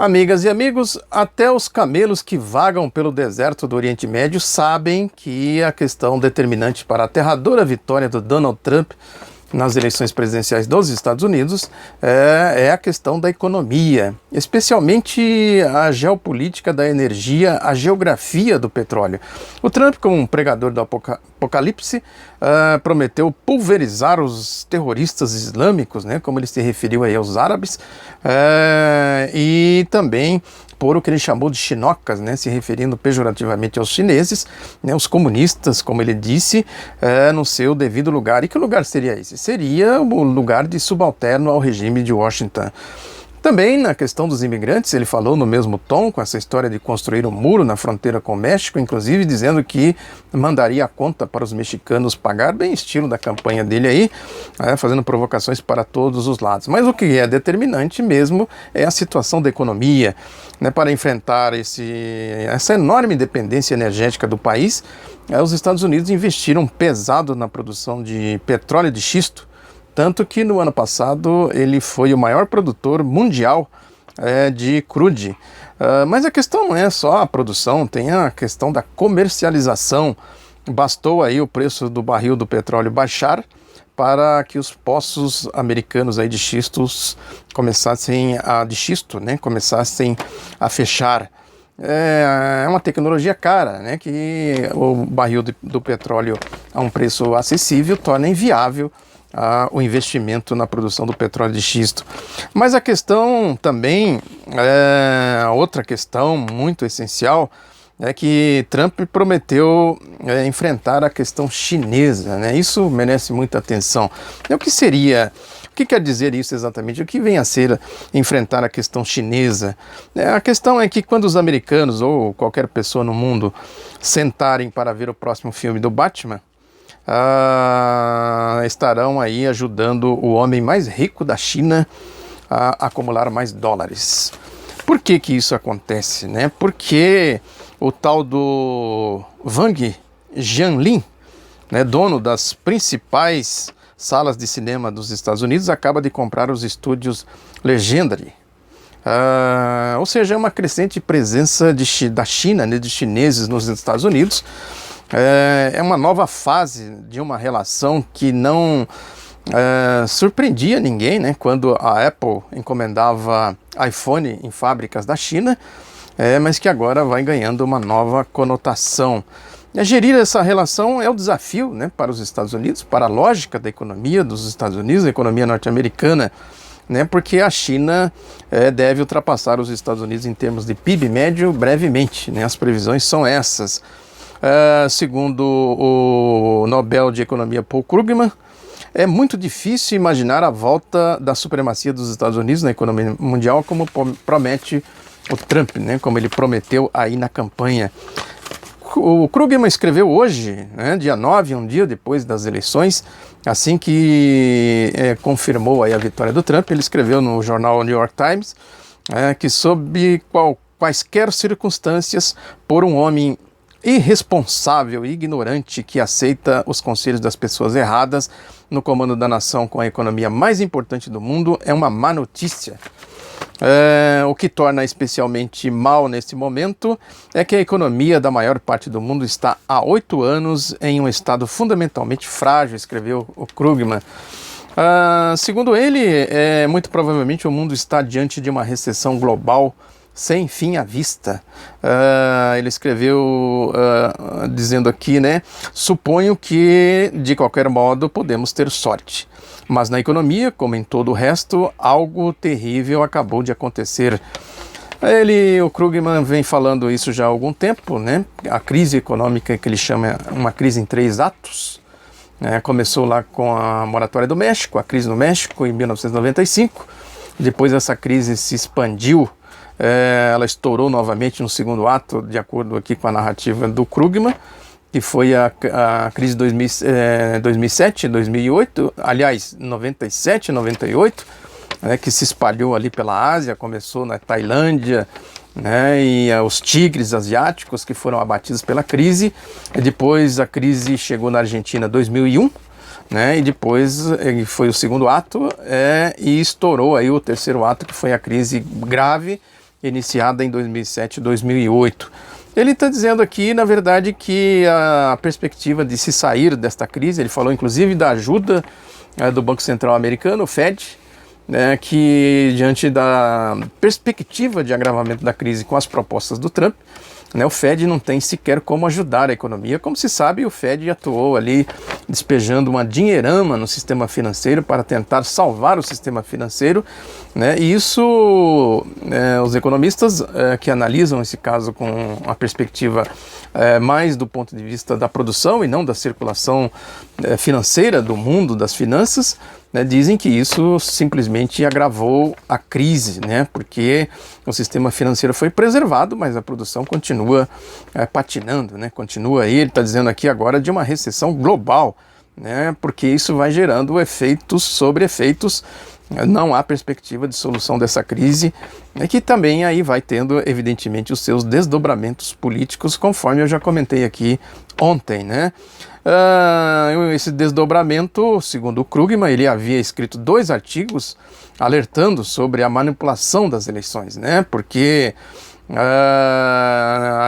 Amigas e amigos, até os camelos que vagam pelo deserto do Oriente Médio sabem que a questão determinante para a aterradora vitória do Donald Trump nas eleições presidenciais dos Estados Unidos é a questão da economia, especialmente a geopolítica da energia, a geografia do petróleo. O Trump, como um pregador do apocalipse, prometeu pulverizar os terroristas islâmicos, né, como ele se referiu aí aos árabes, e também por o que ele chamou de chinocas, né, se referindo pejorativamente aos chineses, né, os comunistas, como ele disse, no seu devido lugar. E que lugar seria esse? Seria o lugar de subalterno ao regime de Washington. Também na questão dos imigrantes, ele falou no mesmo tom com essa história de construir um muro na fronteira com o México, inclusive dizendo que mandaria a conta para os mexicanos pagar, bem estilo da campanha dele aí, fazendo provocações para todos os lados. Mas o que é determinante mesmo é a situação da economia, né, para enfrentar essa enorme dependência energética do país. Os Estados Unidos investiram pesado na produção de petróleo de xisto, tanto que no ano passado ele foi o maior produtor mundial de crude. Mas a questão não é só a produção, tem a questão da comercialização. Bastou aí o preço do barril do petróleo baixar para que os poços americanos aí de xisto começassem a fechar. É uma tecnologia cara, né, que o barril do petróleo a um preço acessível torna inviável o investimento na produção do petróleo de xisto. Mas a questão também, outra questão muito essencial, é que Trump prometeu enfrentar a questão chinesa, né? Isso merece muita atenção. O que quer dizer isso exatamente? O que vem a ser enfrentar a questão chinesa? A questão é que quando os americanos ou qualquer pessoa no mundo sentarem para ver o próximo filme do Batman, estarão aí ajudando o homem mais rico da China a acumular mais dólares. Por que isso acontece, né? Porque o tal do Wang Jianlin, né, dono das principais salas de cinema dos Estados Unidos, acaba de comprar os estúdios Legendary. Ou seja, é uma crescente presença da China, né, de chineses nos Estados Unidos. É uma nova fase de uma relação que não surpreendia ninguém, né, quando a Apple encomendava iPhone em fábricas da China, mas que agora vai ganhando uma nova conotação. Gerir essa relação é o desafio, né, para os Estados Unidos, para a lógica da economia dos Estados Unidos, a economia norte-americana, né, porque a China deve ultrapassar os Estados Unidos em termos de PIB médio brevemente, né, as previsões são essas. Segundo o Nobel de Economia Paul Krugman, é muito difícil imaginar a volta da supremacia dos Estados Unidos na economia mundial como promete o Trump, né, como ele prometeu aí na campanha. O Krugman escreveu hoje, né, dia 9, um dia depois das eleições, assim que confirmou aí a vitória do Trump, ele escreveu no jornal New York Times que sob quaisquer circunstâncias, por um homem irresponsável e ignorante que aceita os conselhos das pessoas erradas no comando da nação com a economia mais importante do mundo, é uma má notícia. O que torna especialmente mal nesse momento é que a economia da maior parte do mundo está há 8 anos em um estado fundamentalmente frágil, escreveu o Krugman. Segundo ele, muito provavelmente o mundo está diante de uma recessão global sem fim à vista. Ele escreveu dizendo aqui, né, suponho que de qualquer modo podemos ter sorte. Mas na economia, como em todo o resto, algo terrível acabou de acontecer. O Krugman vem falando isso já há algum tempo, né? A crise econômica que ele chama uma crise em 3 atos. Começou lá com a moratória do México, a crise no México em 1995. Depois essa crise se expandiu, ela estourou novamente no segundo ato, de acordo aqui com a narrativa do Krugman, que foi a crise de 2007, 2008, aliás, 97, 98, que se espalhou ali pela Ásia, começou na Tailândia, né, e os tigres asiáticos que foram abatidos pela crise. E depois a crise chegou na Argentina em 2001, né, e depois foi o segundo ato e estourou aí o terceiro ato, que foi a crise grave iniciada em 2007 e 2008. Ele está dizendo aqui, na verdade, que a perspectiva de se sair desta crise, ele falou inclusive da ajuda do Banco Central americano, o Fed, né, que diante da perspectiva de agravamento da crise com as propostas do Trump, né, o Fed não tem sequer como ajudar a economia. Como se sabe, o Fed atuou ali despejando uma dinheirama no sistema financeiro para tentar salvar o sistema financeiro, né, e isso, os economistas que analisam esse caso com a perspectiva mais do ponto de vista da produção e não da circulação financeira do mundo das finanças, né, dizem que isso simplesmente agravou a crise, né, porque o sistema financeiro foi preservado, mas a produção continua patinando, né, continua aí, ele está dizendo aqui agora de uma recessão global, né, porque isso vai gerando efeitos sobre efeitos, não há perspectiva de solução dessa crise, né, que também aí vai tendo evidentemente os seus desdobramentos políticos, conforme eu já comentei aqui ontem, né. Esse desdobramento, segundo o Krugman, ele havia escrito 2 artigos alertando sobre a manipulação das eleições, né? Porque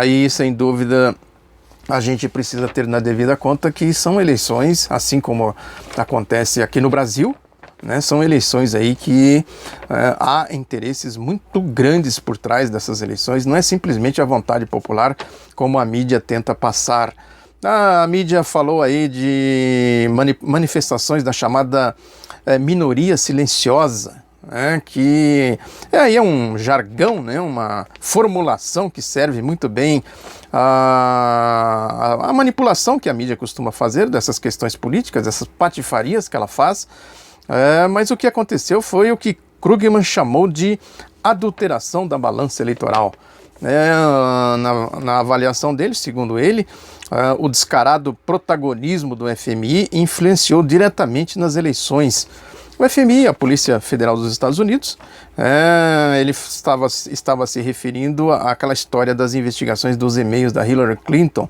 aí, sem dúvida, a gente precisa ter na devida conta que são eleições, assim como acontece aqui no Brasil, né? São eleições aí que há interesses muito grandes por trás dessas eleições, não é simplesmente a vontade popular como a mídia tenta passar. A mídia falou aí de manifestações da chamada minoria silenciosa, né, que aí é um jargão, né, uma formulação que serve muito bem a manipulação que a mídia costuma fazer dessas questões políticas, dessas patifarias que ela faz, mas o que aconteceu foi o que Krugman chamou de adulteração da balança eleitoral. Na avaliação dele, segundo ele, o descarado protagonismo do FMI influenciou diretamente nas eleições. O FMI, a Polícia Federal dos Estados Unidos, ele estava se referindo àquela história das investigações dos e-mails da Hillary Clinton.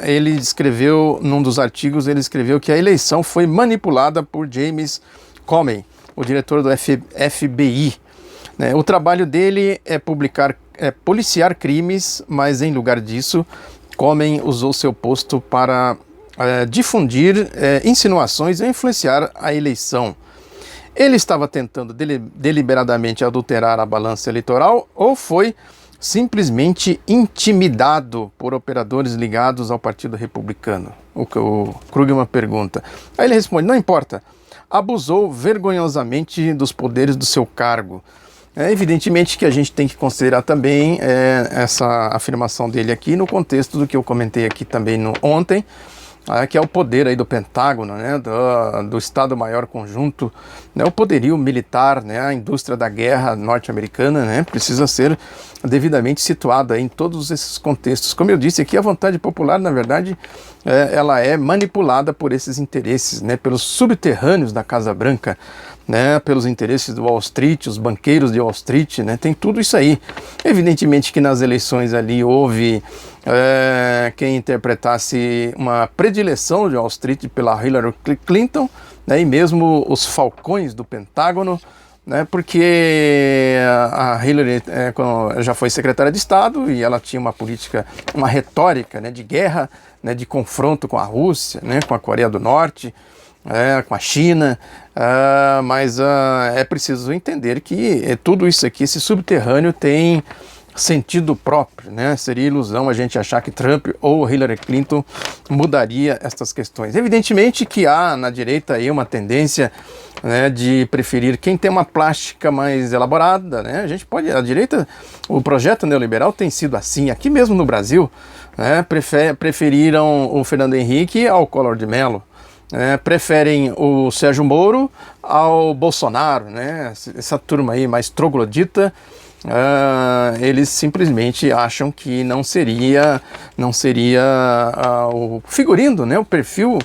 Ele escreveu, num dos artigos, ele escreveu que a eleição foi manipulada por James Comey, o diretor do FBI. O trabalho dele é policiar crimes, mas em lugar disso, Comey usou seu posto para difundir insinuações e influenciar a eleição. Ele estava tentando deliberadamente adulterar a balança eleitoral ou foi simplesmente intimidado por operadores ligados ao Partido Republicano? O Krugman pergunta. Aí ele responde, não importa, abusou vergonhosamente dos poderes do seu cargo. Evidentemente que a gente tem que considerar também essa afirmação dele aqui no contexto do que eu comentei aqui também ontem, que é o poder aí do Pentágono, né, do Estado-Maior Conjunto, né, o poderio militar, né, a indústria da guerra norte-americana, né, precisa ser devidamente situada em todos esses contextos. Como eu disse aqui, a vontade popular, na verdade, ela é manipulada por esses interesses, né, pelos subterrâneos da Casa Branca, né, pelos interesses do Wall Street, os banqueiros de Wall Street, né, tem tudo isso aí. Evidentemente que nas eleições ali houve quem interpretasse uma predileção de Wall Street pela Hillary Clinton, né, e mesmo os falcões do Pentágono, né, porque a Hillary já foi secretária de Estado e ela tinha uma política, uma retórica, né, de guerra, né, de confronto com a Rússia, né, com a Coreia do Norte, com a China, mas é preciso entender que tudo isso aqui, esse subterrâneo tem sentido próprio, né? Seria ilusão a gente achar que Trump ou Hillary Clinton mudaria estas questões. Evidentemente que há na direita aí uma tendência, né, de preferir quem tem uma plástica mais elaborada, né? A direita, o projeto neoliberal tem sido assim, aqui mesmo no Brasil, né? Preferiram o Fernando Henrique ao Collor de Mello. Preferem o Sérgio Moro ao Bolsonaro, né? Essa turma aí mais troglodita, eles simplesmente acham que não seria o figurino, né? O perfil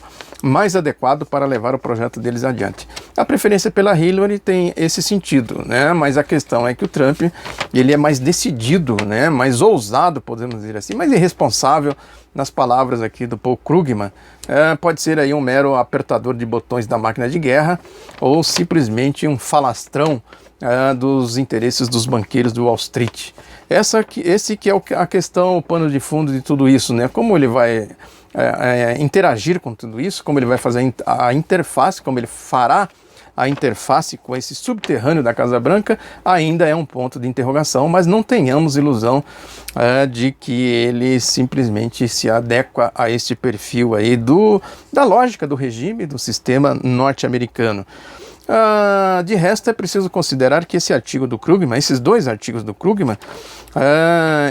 mais adequado para levar o projeto deles adiante. A preferência pela Hillary tem esse sentido, né? Mas a questão é que o Trump, ele é mais decidido, né? Mais ousado, podemos dizer assim, mais irresponsável, nas palavras aqui do Paul Krugman. Pode ser aí um mero apertador de botões da máquina de guerra ou simplesmente um falastrão dos interesses dos banqueiros do Wall Street. Esse que é a questão, o pano de fundo de tudo isso, né? Como ele vai interagir com tudo isso, como ele vai fazer a interface, como ele fará a interface com esse subterrâneo da Casa Branca, ainda é um ponto de interrogação, mas não tenhamos ilusão de que ele simplesmente se adequa a este perfil aí da lógica do regime, do sistema norte-americano. De resto, é preciso considerar que esse artigo do Krugman, esses dois artigos do Krugman,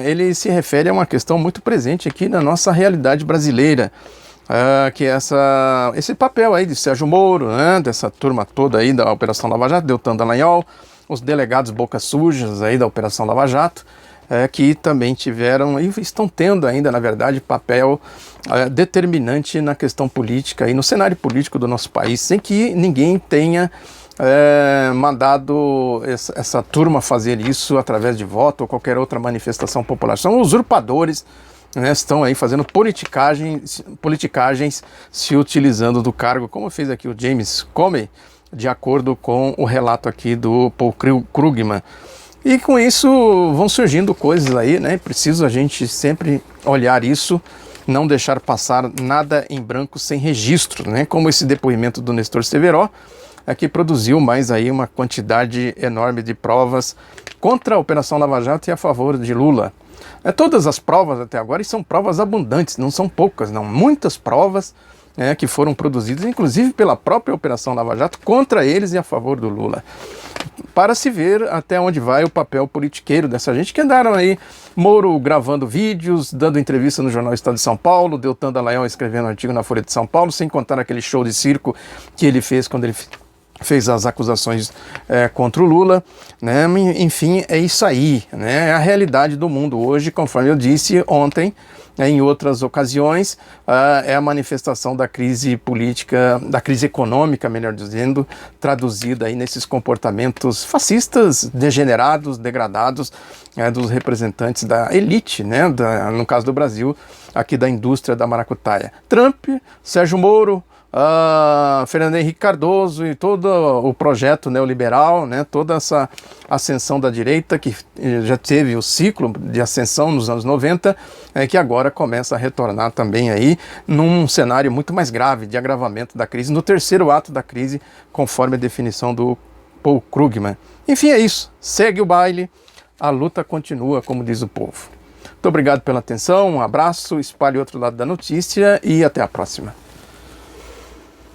ele se refere a uma questão muito presente aqui na nossa realidade brasileira, que é esse papel aí de Sérgio Moro, né, dessa turma toda aí da Operação Lava Jato, Deltan Dallagnol, os delegados boca sujas aí da Operação Lava Jato, que também tiveram e estão tendo ainda, na verdade, papel determinante na questão política e no cenário político do nosso país, sem que ninguém tenha mandado essa turma fazer isso através de voto ou qualquer outra manifestação popular. São usurpadores, né, estão aí fazendo politicagens se utilizando do cargo, como fez aqui o James Comey, de acordo com o relato aqui do Paul Krugman. E com isso vão surgindo coisas aí, né? Preciso a gente sempre olhar isso, não deixar passar nada em branco sem registro, né? Como esse depoimento do Nestor Severo, que produziu mais aí uma quantidade enorme de provas contra a Operação Lava Jato e a favor de Lula. Todas as provas até agora, e são provas abundantes, não são poucas, não, muitas provas que foram produzidas, inclusive pela própria Operação Lava Jato, contra eles e a favor do Lula. Para se ver até onde vai o papel politiqueiro dessa gente que andaram aí, Moro gravando vídeos, dando entrevista no Jornal Estado de São Paulo, Deltan Dallagnol escrevendo artigo na Folha de São Paulo, sem contar aquele show de circo que ele fez quando ele fez as acusações contra o Lula, né? Enfim, é isso aí, né? É a realidade do mundo hoje, conforme eu disse ontem, em outras ocasiões, é a manifestação da crise política, da crise econômica, melhor dizendo, traduzida aí nesses comportamentos fascistas, degenerados, degradados, dos representantes da elite, né? No caso do Brasil, aqui da indústria da maracutaia. Trump, Sérgio Moro, Fernando Henrique Cardoso e todo o projeto neoliberal, né, toda essa ascensão da direita que já teve o ciclo de ascensão nos anos 90, que agora começa a retornar também aí num cenário muito mais grave de agravamento da crise, no terceiro ato da crise, conforme a definição do Paul Krugman. Enfim, é isso. Segue o baile, a luta continua, como diz o povo. Muito obrigado pela atenção, um abraço, espalhe outro lado da notícia e até a próxima.